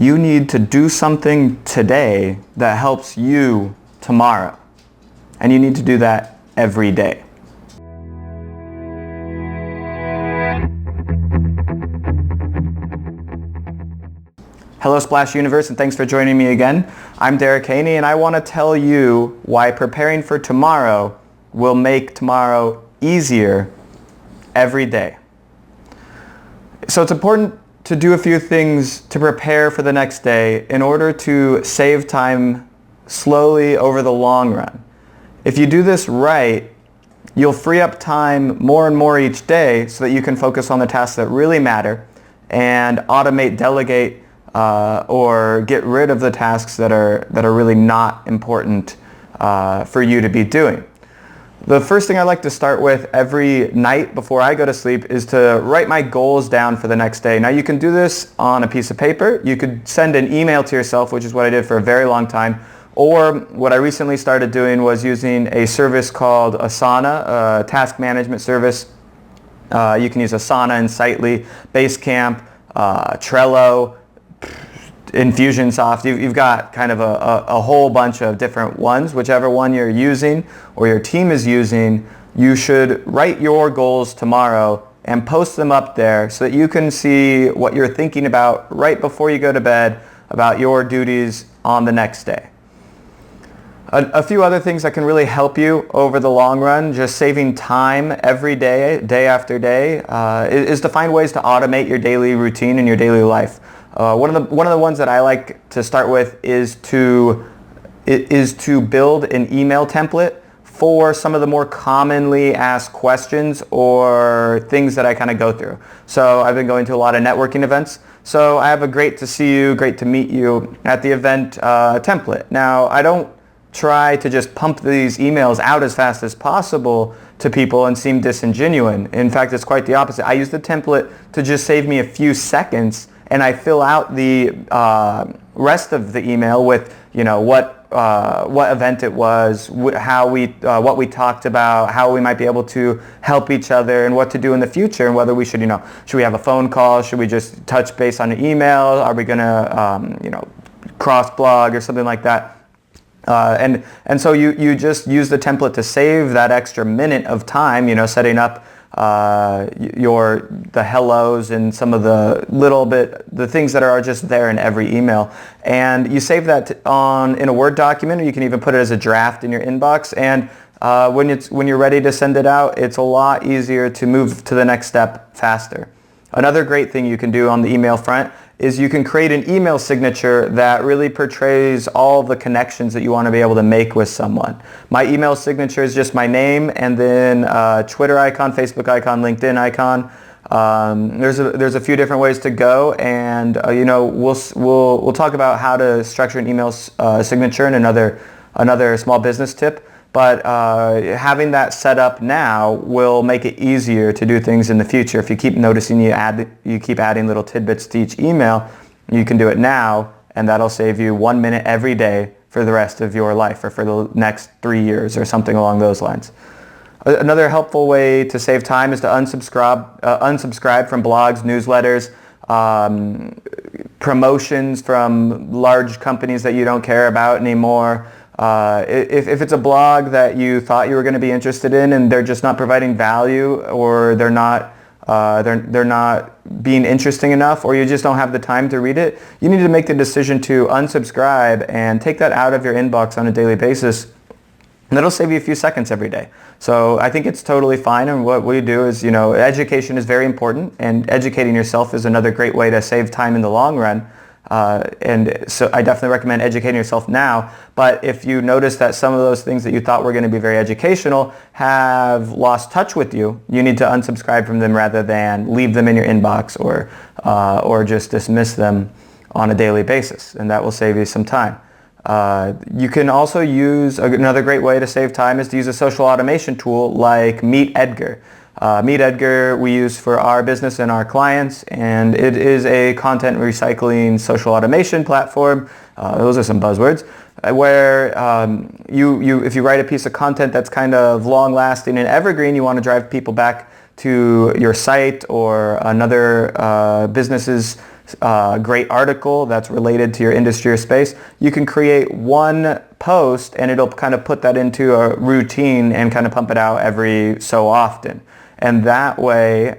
You need to do something today that helps you tomorrow. And you need to do that every day. Hello Splash Universe, and thanks for joining me again. I'm Derek Haney, and I want to tell you why preparing for tomorrow will make tomorrow easier every day. So it's important to do a few things to prepare for the next day in order to save time slowly over the long run. If you do this right, you'll free up time more and more each day so that you can focus on the tasks that really matter and automate, delegate, or get rid of the tasks that are really not important for you to be doing. The first thing I like to start with every night before I go to sleep is to write my goals down for the next day. Now you can do this on a piece of paper. You could send an email to yourself, which is what I did for a very long time. Or what I recently started doing was using a service called Asana, a task management service. You can use Asana, Insightly, Basecamp, Trello, Infusionsoft. You've got kind of a whole bunch of different ones. Whichever one you're using or your team is using, you should write your goals tomorrow and post them up there so that you can see what you're thinking about right before you go to bed about your duties on the next day. A few other things that can really help you over the long run, just saving time every day, day after day, is to find ways to automate your daily routine and your daily life. One of the ones that I like to start with is to build an email template for some of the more commonly asked questions or things that I kind of go through. So I've been going to a lot of networking events. So I have a great to see you, great to meet you at the event template. Now I don't try to just pump these emails out as fast as possible to people and seem disingenuous. In fact, it's quite the opposite. I use the template to just save me a few seconds, and I fill out the rest of the email with, what event it was, what we talked about, how we might be able to help each other, and what to do in the future, and whether we should, should we have a phone call? Should we just touch base on an email? Are we gonna, cross blog or something like that? And so you just use the template to save that extra minute of time, setting up the hellos and some of the things that are just there in every email. And you save that in a Word document, or you can even put it as a draft in your inbox. And when you're ready to send it out, it's a lot easier to move to the next step faster. Another great thing you can do on the email front is you can create an email signature that really portrays all the connections that you want to be able to make with someone. My email signature is just my name and then Twitter icon, Facebook icon, LinkedIn icon. There's a few different ways to go, and we'll talk about how to structure an email signature in another small business tip. But having that set up now will make it easier to do things in the future. If you keep noticing you keep adding little tidbits to each email, you can do it now, and that'll save you 1 minute every day for the rest of your life, or for the next 3 years, or something along those lines. Another helpful way to save time is to unsubscribe from blogs, newsletters, promotions from large companies that you don't care about anymore. If it's a blog that you thought you were going to be interested in and they're just not providing value, or they're not being interesting enough, or you just don't have the time to read it, you need to make the decision to unsubscribe and take that out of your inbox on a daily basis. And that'll save you a few seconds every day. So I think it's totally fine. And what we do is, education is very important, and educating yourself is another great way to save time in the long run. And so I definitely recommend educating yourself now. But if you notice that some of those things that you thought were going to be very educational have lost touch with you, you need to unsubscribe from them rather than leave them in your inbox or just dismiss them on a daily basis. And that will save you some time. You can also use another great way to save time is to use a social automation tool like Meet Edgar. Meet Edgar we use for our business and our clients, and it is a content recycling social automation platform. Those are some buzzwords. Where if you write a piece of content that's kind of long-lasting and evergreen, you want to drive people back to your site or another business's great article that's related to your industry or space, you can create one post and it'll kind of put that into a routine and kind of pump it out every so often. And that way,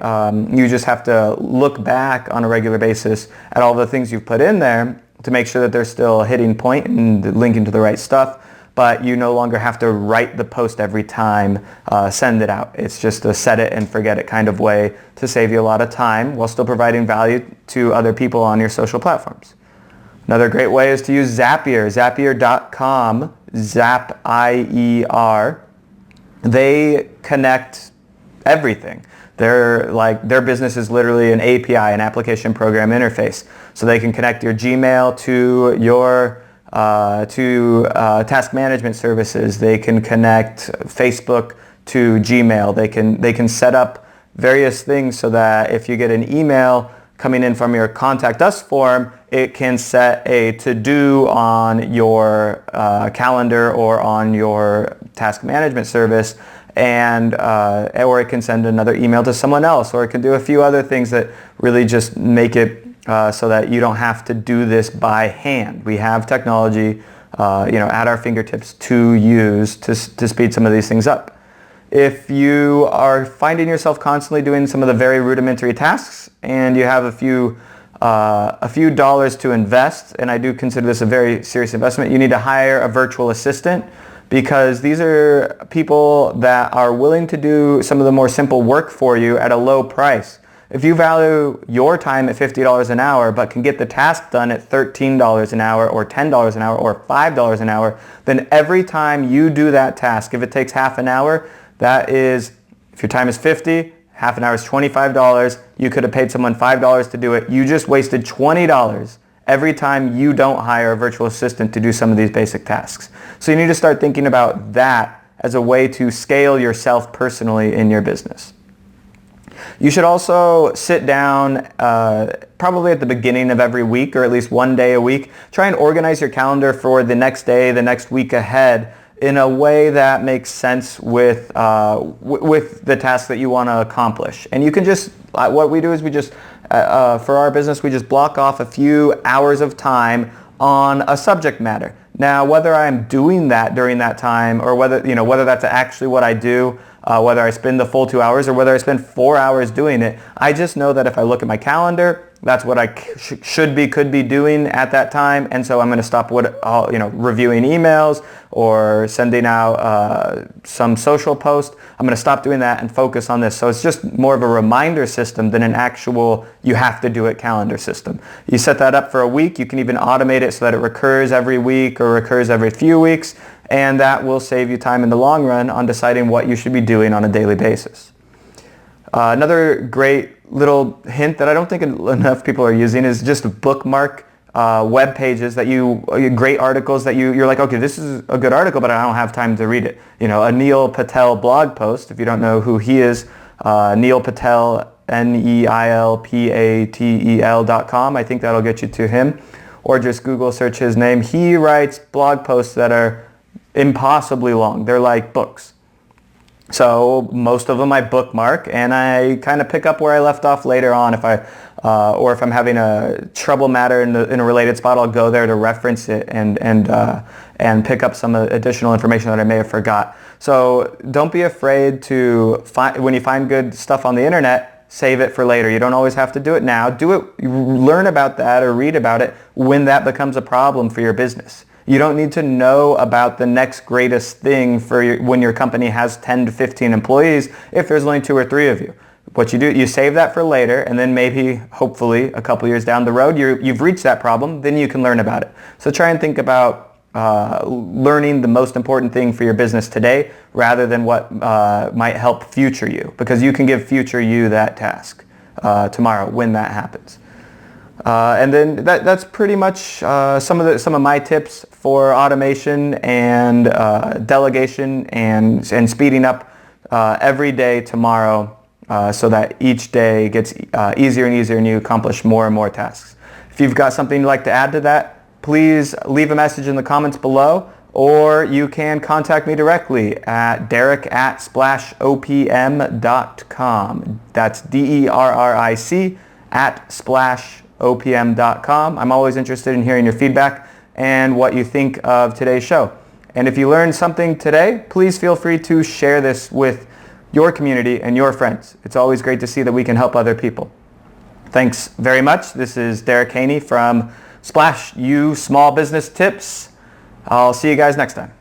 you just have to look back on a regular basis at all the things you've put in there to make sure that they're still hitting point and linking to the right stuff. But you no longer have to write the post every time, send it out. It's just a set it and forget it kind of way to save you a lot of time while still providing value to other people on your social platforms. Another great way is to use Zapier, Zapier.com, Zapier. They connect everything. Their business is literally an API, an application program interface. So they can connect your Gmail to your task management services. They can connect Facebook to Gmail. They can set up various things so that if you get an email coming in from your Contact Us form, it can set a to-do on your calendar or on your task management service, and or it can send another email to someone else, or it can do a few other things that really just make it so that you don't have to do this by hand. We have technology at our fingertips to use to speed some of these things up. If you are finding yourself constantly doing some of the very rudimentary tasks and you have a few dollars to invest, and I do consider this a very serious investment, you need to hire a virtual assistant, because these are people that are willing to do some of the more simple work for you at a low price. If you value your time at $50 an hour but can get the task done at $13 an hour or $10 an hour or $5 an hour, then every time you do that task, if it takes half an hour, that is, if your time is 50, half an hour is $25. You could have paid someone $5 to do it. You just wasted $20 every time you don't hire a virtual assistant to do some of these basic tasks. So you need to start thinking about that as a way to scale yourself personally in your business. You should also sit down probably at the beginning of every week, or at least one day a week. Try and organize your calendar for the next day, the next week ahead, in a way that makes sense with the task that you want to accomplish. And you can just, what we do is we just, for our business, we just block off a few hours of time on a subject matter. Now, whether I'm doing that during that time, or whether that's actually what I do, whether I spend the full 2 hours or whether I spend 4 hours doing it, I just know that if I look at my calendar, that's what I could be doing at that time, and so I'm going to stop reviewing emails or sending out some social post. I'm going to stop doing that and focus on this. So it's just more of a reminder system than an actual you have to do it calendar system. You set that up for a week. You can even automate it so that it recurs every week or recurs every few weeks, and that will save you time in the long run on deciding what you should be doing on a daily basis. Another great little hint that I don't think enough people are using is just bookmark web pages that great articles that you're like, okay, this is a good article, but I don't have time to read it. A Neil Patel blog post, if you don't know who he is, Neil Patel, NeilPatel.com. I think that'll get you to him. Or just Google search his name. He writes blog posts that are impossibly long. They're like books. So most of them I bookmark, and I kind of pick up where I left off later on. If I'm having a trouble matter in a related spot, I'll go there to reference it and pick up some additional information that I may have forgot. So don't be afraid to when you find good stuff on the internet, save it for later. You don't always have to do it now. Learn about that or read about it when that becomes a problem for your business. You don't need to know about the next greatest thing when your company has 10 to 15 employees if there's only 2 or 3 of you. What you do, you save that for later, and then maybe, hopefully, a couple years down the road, you've reached that problem, then you can learn about it. So try and think about learning the most important thing for your business today rather than what might help future you, because you can give future you that task tomorrow when that happens. And then that's pretty much some of my tips for automation and delegation and speeding up every day tomorrow so that each day gets easier and easier and you accomplish more and more tasks. If you've got something you'd like to add to that, please leave a message in the comments below, or you can contact me directly at derek@splashopm.com. That's DERRIC @splashopm.com. derek@opm.com. I'm always interested in hearing your feedback and what you think of today's show. And if you learned something today, please feel free to share this with your community and your friends. It's always great to see that we can help other people. Thanks very much. This is Derek Haney from SplashU Small Business Tips. I'll see you guys next time.